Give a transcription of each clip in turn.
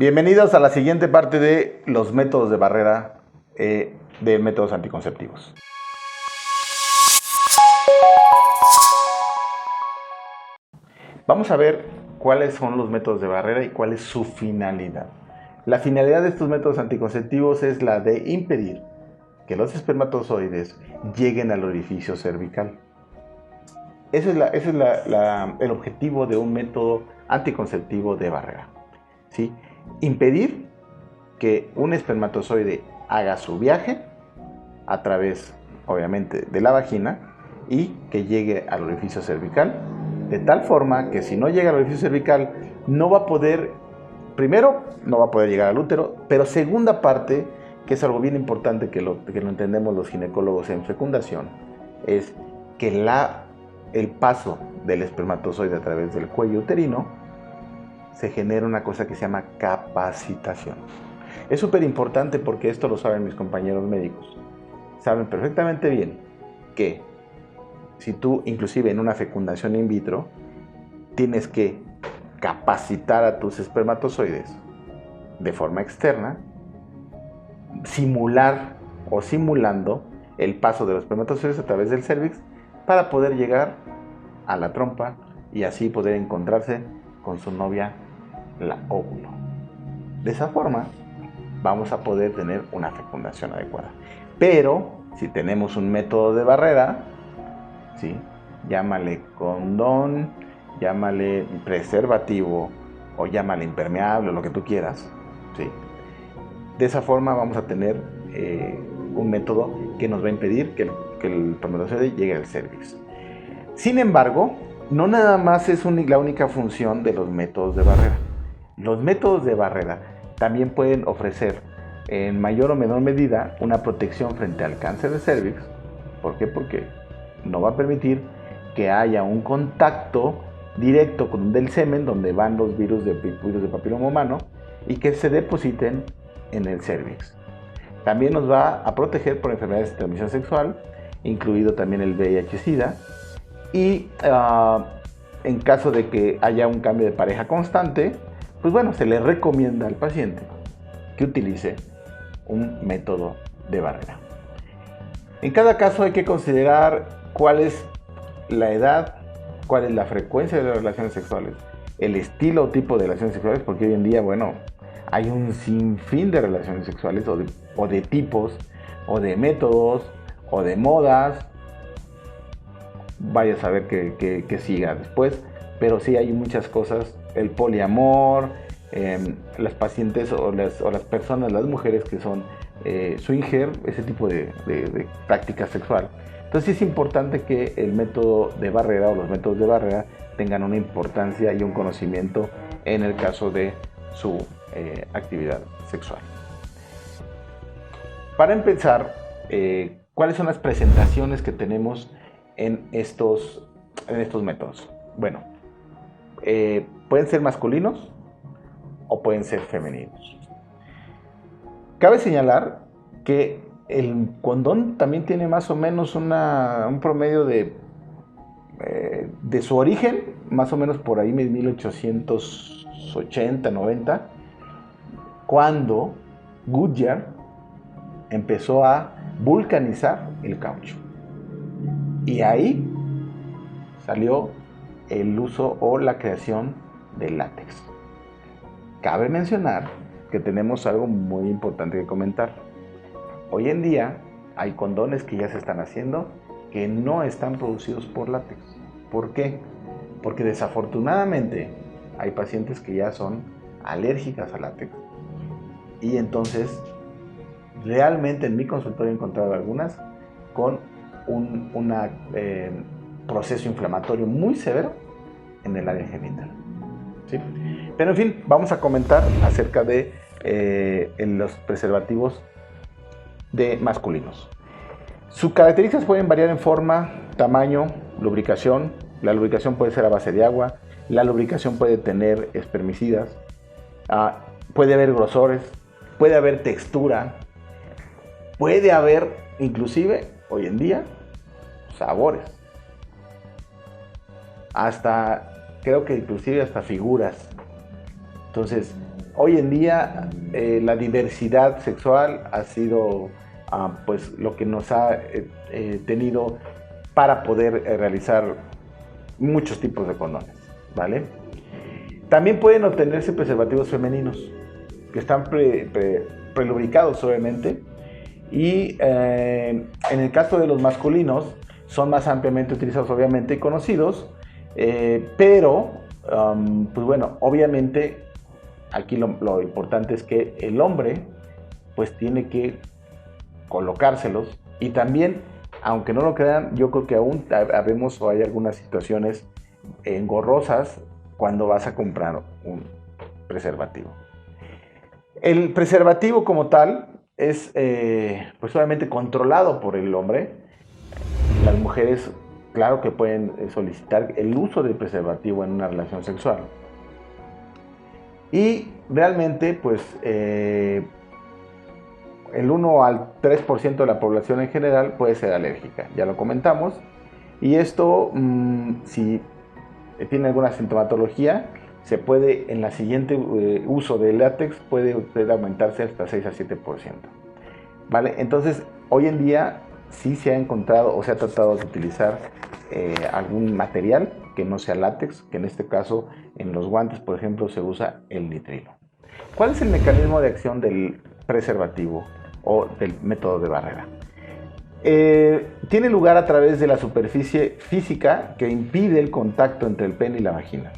Bienvenidos a la siguiente parte de los métodos de barrera de métodos anticonceptivos. Vamos a ver cuáles son los métodos de barrera y cuál es su finalidad. La finalidad de estos métodos anticonceptivos es la de impedir que los espermatozoides lleguen al orificio cervical. Ese es el objetivo de un método anticonceptivo de barrera, ¿sí? Impedir que un espermatozoide haga su viaje a través, obviamente, de la vagina y que llegue al orificio cervical, de tal forma que si no llega al orificio cervical, no va a poder, primero, no va a poder llegar al útero, pero segunda parte, que es algo bien importante que lo entendemos los ginecólogos en fecundación, es que el paso del espermatozoide a través del cuello uterino se genera una cosa que se llama capacitación. Es súper importante porque esto lo saben mis compañeros médicos. Saben perfectamente bien que si tú, inclusive en una fecundación in vitro, tienes que capacitar a tus espermatozoides de forma externa, simular o simulando el paso de los espermatozoides a través del cérvix para poder llegar a la trompa y así poder encontrarse con su novia, la óvulo. De esa forma vamos a poder tener una fecundación adecuada. Pero si tenemos un método de barrera, ¿sí? Llámale condón, llámale preservativo o llámale impermeable o lo que tú quieras, ¿sí? De esa forma vamos a tener un método que nos va a impedir que el espermatozoide llegue al cérvix. Sin embargo, no nada más es la única función de los métodos de barrera. Los métodos de barrera también pueden ofrecer en mayor o menor medida una protección frente al cáncer de cérvix. ¿Por qué? Porque no va a permitir que haya un contacto directo con del semen donde van los virus de papiloma humano y que se depositen en el cérvix. También nos va a proteger por enfermedades de transmisión sexual, incluido también el VIH-Sida, y en caso de que haya un cambio de pareja constante, pues bueno, se le recomienda al paciente que utilice un método de barrera. En cada caso hay que considerar cuál es la edad, cuál es la frecuencia de las relaciones sexuales, el estilo o tipo de relaciones sexuales, porque hoy en día, bueno, hay un sinfín de relaciones sexuales o de tipos, o de métodos, o de modas. Vaya a saber qué siga después, pero sí hay muchas cosas, el poliamor, las pacientes o las personas, las mujeres que son swinger, ese tipo de práctica sexual. Entonces es importante que el método de barrera o los métodos de barrera tengan una importancia y un conocimiento en el caso de su actividad sexual. Para empezar, ¿cuáles son las presentaciones que tenemos en estos métodos? Bueno, pueden ser masculinos o pueden ser femeninos. Cabe señalar que el condón también tiene más o menos un promedio de su origen, más o menos por ahí 1880, 90, cuando Goodyear empezó a vulcanizar el caucho. Y ahí salió el uso o la creación del látex. Cabe mencionar que tenemos algo muy importante que comentar. Hoy en día hay condones que ya se están haciendo que no están producidos por látex. ¿Por qué? Porque desafortunadamente hay pacientes que ya son alérgicas al látex y entonces realmente en mi consultorio he encontrado algunas con un proceso inflamatorio muy severo en el área genital, ¿sí? Pero en fin, vamos a comentar acerca de los preservativos de masculinos. Sus características pueden variar en forma, tamaño, lubricación. La lubricación puede ser a base de agua, la lubricación puede tener espermicidas, puede haber grosores, puede haber textura, puede haber inclusive hoy en día sabores, creo que inclusive hasta figuras. Entonces hoy en día la diversidad sexual ha sido pues lo que nos ha tenido para poder realizar muchos tipos de condones, ¿vale? También pueden obtenerse preservativos femeninos que están prelubricados obviamente, y en el caso de los masculinos son más ampliamente utilizados obviamente y conocidos, pero pues bueno, obviamente aquí lo importante es que el hombre pues tiene que colocárselos, y también, aunque no lo crean, yo creo que aún habemos o hay algunas situaciones engorrosas cuando vas a comprar un preservativo. El preservativo como tal es pues obviamente controlado por el hombre. Las mujeres, claro que pueden solicitar el uso del preservativo en una relación sexual. Y realmente pues el 1 al 3% de la población en general puede ser alérgica, ya lo comentamos. Y esto, si tiene alguna sintomatología, se puede, en la siguiente uso de látex, puede aumentarse hasta 6 a 7%. ¿Vale? Entonces, hoy en día sí se ha encontrado o se ha tratado de utilizar algún material que no sea látex, que en este caso en los guantes, por ejemplo, se usa el nitrilo. ¿Cuál es el mecanismo de acción del preservativo o del método de barrera? Tiene lugar a través de la superficie física que impide el contacto entre el pene y la vagina.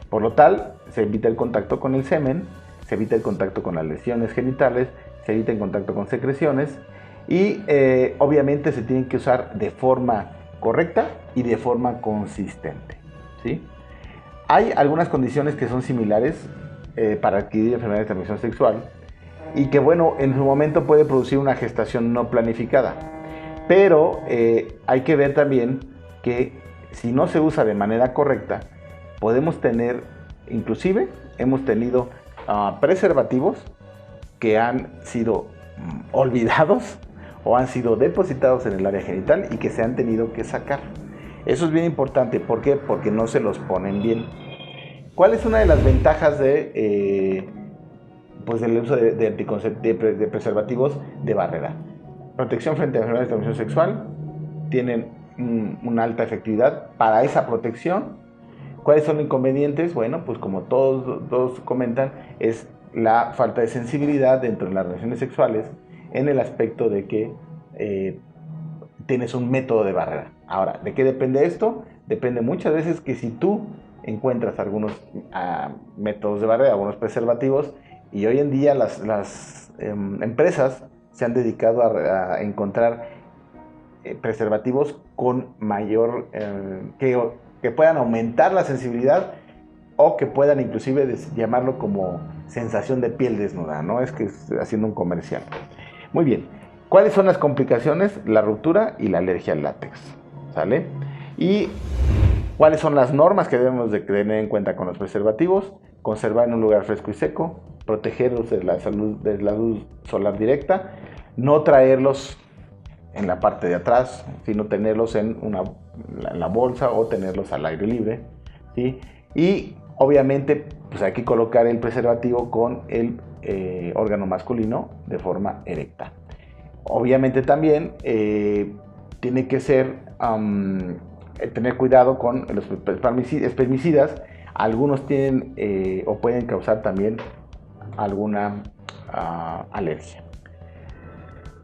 Por lo tal, se evita el contacto con el semen, se evita el contacto con las lesiones genitales, se evita el contacto con secreciones, y obviamente se tienen que usar de forma correcta y de forma consistente, ¿sí? Hay algunas condiciones que son similares para adquirir enfermedades de transmisión sexual, y que bueno, en su momento puede producir una gestación no planificada, pero hay que ver también que si no se usa de manera correcta, podemos tener, inclusive hemos tenido preservativos que han sido olvidados o han sido depositados en el área genital y que se han tenido que sacar. Eso es bien importante. ¿Por qué? Porque no se los ponen bien. ¿Cuál es una de las ventajas pues del uso de preservativos de barrera? Protección frente a enfermedades de transmisión sexual. Tienen una alta efectividad para esa protección. ¿Cuáles son los inconvenientes? Bueno, pues como todos comentan, es la falta de sensibilidad dentro de las relaciones sexuales, en el aspecto de que tienes un método de barrera. Ahora, ¿de qué depende esto? Depende muchas veces que si tú encuentras algunos métodos de barrera, algunos preservativos, y hoy en día las empresas se han dedicado a encontrar preservativos con mayor, que puedan aumentar la sensibilidad, o que puedan inclusive llamarlo como sensación de piel desnuda, ¿no? Es que haciendo un comercial. Muy bien. ¿Cuáles son las complicaciones? La ruptura y la alergia al látex, ¿sale? Y ¿cuáles son las normas que debemos de tener en cuenta con los preservativos? Conservar en un lugar fresco y seco, protegerlos de la luz solar directa, no traerlos en la parte de atrás, sino tenerlos en la bolsa o tenerlos al aire libre, ¿sí? Y obviamente pues hay que colocar el preservativo con el órgano masculino de forma erecta. Obviamente también tiene que ser tener cuidado con los espermicidas. Algunos tienen o pueden causar también alguna alergia.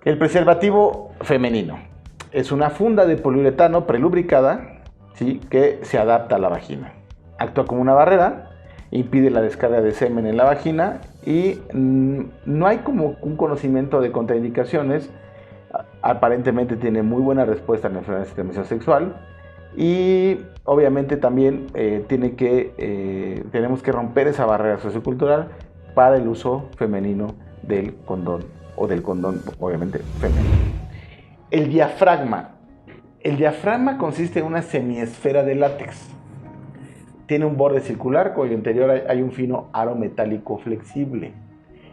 El preservativo femenino es una funda de poliuretano prelubricada, ¿sí?, que se adapta a la vagina. Actúa como una barrera, impide la descarga de semen en la vagina y no hay como un conocimiento de contraindicaciones. Aparentemente tiene muy buena respuesta en la enfermedad de transmisión sexual, y obviamente también tenemos que romper esa barrera sociocultural para el uso femenino del condón, o del condón obviamente femenino. El diafragma. El diafragma consiste en una semiesfera de látex. Tiene un borde circular cuyo interior hay un fino aro metálico flexible.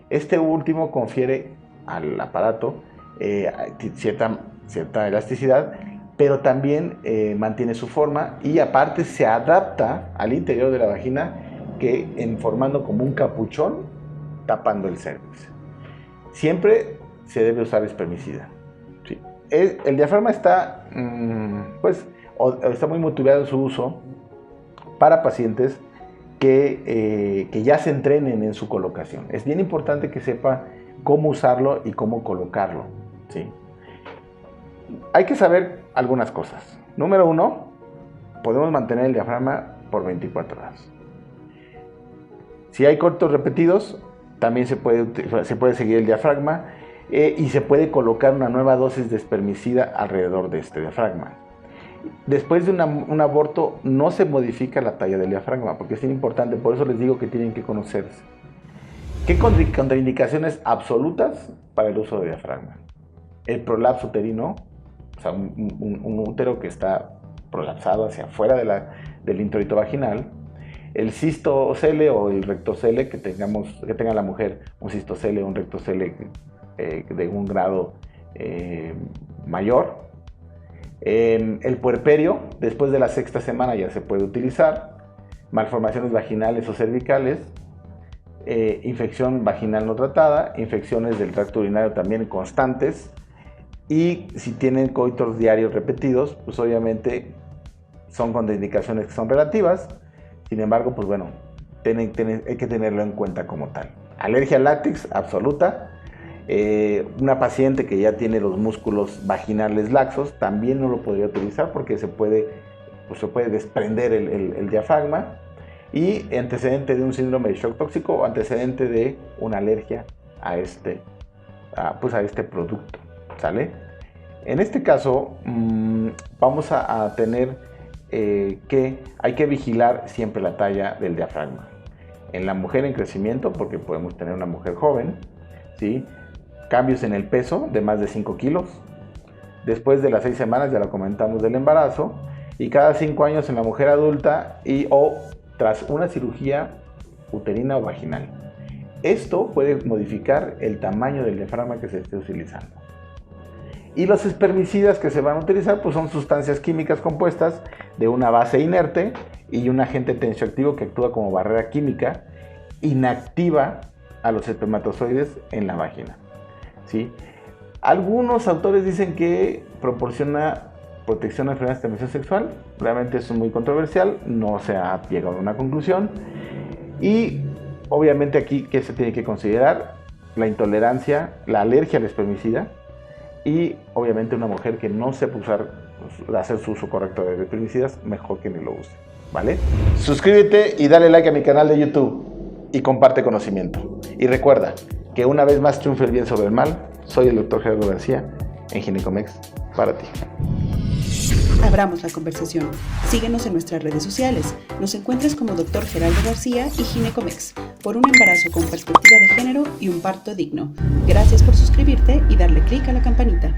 Este último confiere al aparato cierta elasticidad, pero también mantiene su forma, y aparte se adapta al interior de la vagina, que formando como un capuchón tapando el cervix. Siempre se debe usar espermicida. ¿Sí? El diafragma está, está muy motivado su uso para pacientes que ya se entrenen en su colocación. Es bien importante que sepa cómo usarlo y cómo colocarlo. ¿Sí? Hay que saber algunas cosas. Número 1, podemos mantener el diafragma por 24 horas. Si hay cortos repetidos, también se puede seguir el diafragma y se puede colocar una nueva dosis de espermicida alrededor de este diafragma. Después de un aborto no se modifica la talla del diafragma, porque es importante, por eso les digo que tienen que conocerse. ¿Qué contraindicaciones absolutas para el uso de diafragma? El prolapso uterino, o sea, un útero que está prolapsado hacia afuera del introito vaginal, el cistocele o el rectocele, que tenga la mujer un cistocele o un rectocele de un grado mayor. El puerperio, después de la 6ª semana ya se puede utilizar. Malformaciones vaginales o cervicales, infección vaginal no tratada, infecciones del tracto urinario también constantes, y si tienen coitos diarios repetidos, pues obviamente son contraindicaciones que son relativas. Sin embargo, pues bueno, hay que tenerlo en cuenta como tal. Alergia al látex absoluta. Una paciente que ya tiene los músculos vaginales laxos también no lo podría utilizar porque se puede desprender el diafragma. Y antecedente de un síndrome de shock tóxico o antecedente de una alergia a este producto. ¿Sale? En este caso vamos a tener que hay que vigilar siempre la talla del diafragma. En la mujer en crecimiento, porque podemos tener una mujer joven, ¿sí? Cambios en el peso de más de 5 kilos. Después de las 6 semanas, ya lo comentamos, del embarazo. Y cada 5 años en la mujer adulta o tras una cirugía uterina o vaginal. Esto puede modificar el tamaño del diafragma que se esté utilizando. Y los espermicidas que se van a utilizar pues son sustancias químicas compuestas de una base inerte y un agente tensioactivo que actúa como barrera química, inactiva a los espermatozoides en la vagina. ¿Sí? Algunos autores dicen que proporciona protección a enfermedades de transmisión sexual. Realmente eso es muy controversial, no se ha llegado a una conclusión. Y obviamente aquí, ¿qué se tiene que considerar? La intolerancia, la alergia al espermicida. Y obviamente una mujer que no sepa hacer su uso correcto de espermicidas, mejor que ni lo use, ¿vale? Suscríbete y dale like a mi canal de YouTube y comparte conocimiento. Y recuerda que una vez más triunfa el bien sobre el mal. Soy el Dr. Gerardo García en Ginecomex para ti. Abramos la conversación. Síguenos en nuestras redes sociales. Nos encuentras como Dr. Gerardo García y Ginecomex, por un embarazo con perspectiva de género y un parto digno. Gracias por suscribirte y darle clic a la campanita.